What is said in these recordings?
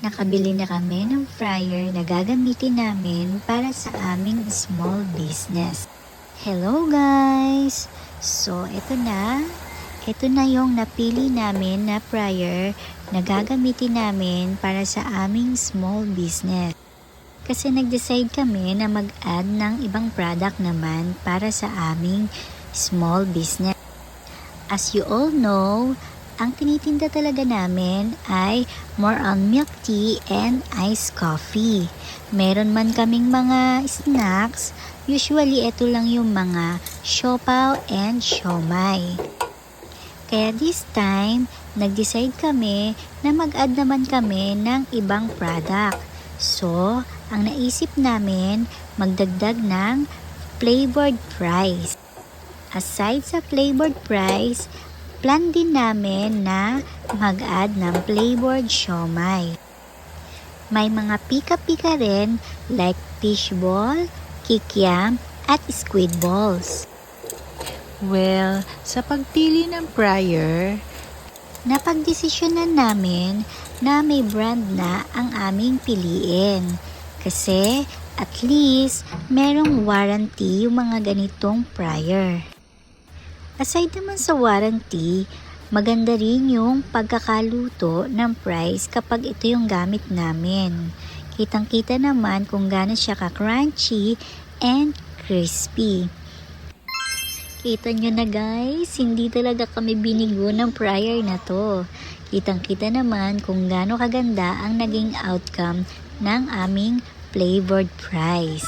Nakabili na kami ng fryer na gagamitin namin para sa aming small business. Hello guys! So, ito na. Ito na yung napili namin na fryer na gagamitin namin para sa aming small business. Kasi nag-decide kami na mag-add ng ibang product naman para sa aming small business. As you all know, ang tinitinda talaga namin ay more on milk tea and iced coffee. Meron man kaming mga snacks, usually ito lang yung mga siopaw and siomai. Kaya this time, nag-decide kami na mag-add naman kami ng ibang product. So, ang naisip namin, magdagdag ng flavored fries. Aside sa flavored fries, plan din namin na mag-add ng flavored siomai. May mga pika-pika rin like fishball, kikiam, at squid balls. Well, sa pagpili ng fryer, Napagdesisyonan namin na may brand na ang aming piliin. Kasi at least merong warranty yung mga ganitong fryer. Aside naman sa warranty, maganda rin yung pagkakaluto ng fries kapag ito yung gamit namin. Kitang-kita naman kung gaano siya ka-crunchy and crispy. Kita nyo na guys, hindi talaga kami binigo ng fryer na to. Kitang-kita naman kung gaano kaganda ang naging outcome ng aming flavored fries.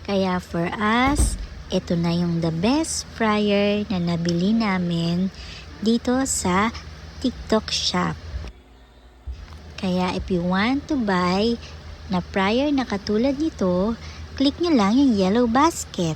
Kaya for us, ito na yung the best fryer na nabili namin dito sa TikTok shop. Kaya if you want to buy na fryer na katulad nito, click nyo lang yung yellow basket.